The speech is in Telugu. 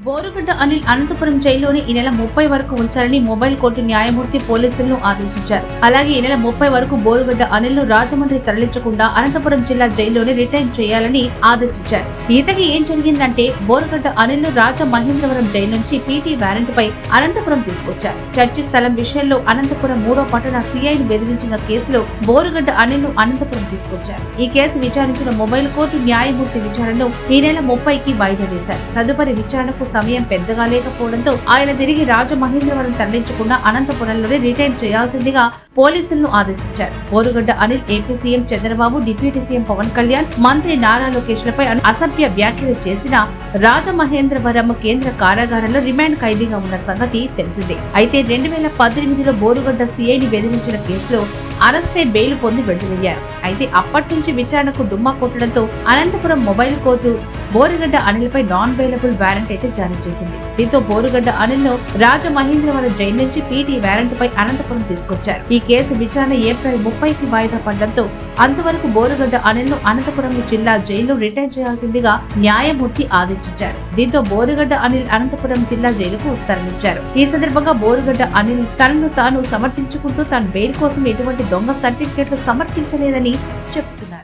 బోరుగడ్డ అనిల్ అనంతపురం జైల్లోని ఈ నెల 30 వరకు ఉంచాలని మొబైల్ కోర్టు న్యాయమూర్తి పోలీసులను ఆదేశించారు. అలాగే ఈ నెల 30 వరకు బోరుగడ్డ అనిల్ ను రాజమండ్రి తరలించకుండా అనంతపురం జిల్లా జైల్లోనే రిటైన్ చేయాలని ఆదేశించారు. ఇంతకీ ఏం జరిగిందంటే బోరుగడ్డ అనిల్ ను రాజమహేంద్రవరం జైలు నుంచి పీటీ వారెంట్ పై అనంతపురం తీసుకొచ్చారు. చర్చి స్థలం విషయంలో అనంతపురం 3వ పట్టణ సిఐని బెదిరించిన కేసులో బోరుగడ్డ అనిల్ ను అనంతపురం తీసుకొచ్చారు. ఈ కేసు విచారించిన మొబైల్ కోర్టు న్యాయమూర్తి విచారణను ఈ నెల 30కి వాయిదా వేశారు. తదుపరి విచారణకు సమయం పెద్దగా లేకపోవడంతో ఆయన తిరిగి రాజమహేంద్రవరం తరలించకుండా అనంతపురంలోనే రిటైన్ చేయాల్సిందిగా పోలీసులను ఆదేశించారు. Borugadda Anil AP CM Chandrababu, deputy CM Pawan Kalyan, మంత్రి నారా లోకేష్ లపై అసభ్య వ్యాఖ్యలు చేసిన రాజమహేంద్రవరం కేంద్ర కారాగారంలో రిమాండ్ ఖైదీగా ఉన్న సంగతి తెలిసిందే. అయితే 2018లో బోరుగడ్డ సీఐని బెదిరించిన కేసులో అరెస్టై బెయిల్ పొంది విడుదలయ్యారు. అయితే అప్పటి నుంచి విచారణకు డుమ్మా కొట్టడంతో అనంతపురం మొబైల్ కోర్టు బోరుగడ్డ అనిల్ పై నాన్ బెయిలబుల్ వారెంట్ అయితే జారీ చేసింది. దీంతో బోరుగడ్డ అనిల్ ను రాజమహేంద్రవరం జైలు నుంచి పీటీ వారెంట్ పై అనంతపురం తీసుకొచ్చారు. ఈ కేసు విచారణ ఏప్రిల్ 30కి వాయిదా పడడంతో అంతవరకు బోరుగడ్డ అనిల్ ను అనంతపురం జిల్లా జైలు రిటైన్ చేయాల్సిందిగా న్యాయమూర్తి ఆదేశించారు. దీంతో బోరుగడ్డ అనిల్ అనంతపురం జిల్లా జైలుకు తరలించారు. ఈ సందర్భంగా బోరుగడ్డ అనిల్ తనను తాను సమర్థించుకుంటూ తాను బెయిల్ కోసం ఎటువంటి దొంగ సర్టిఫికెట్లు సమర్పించలేదని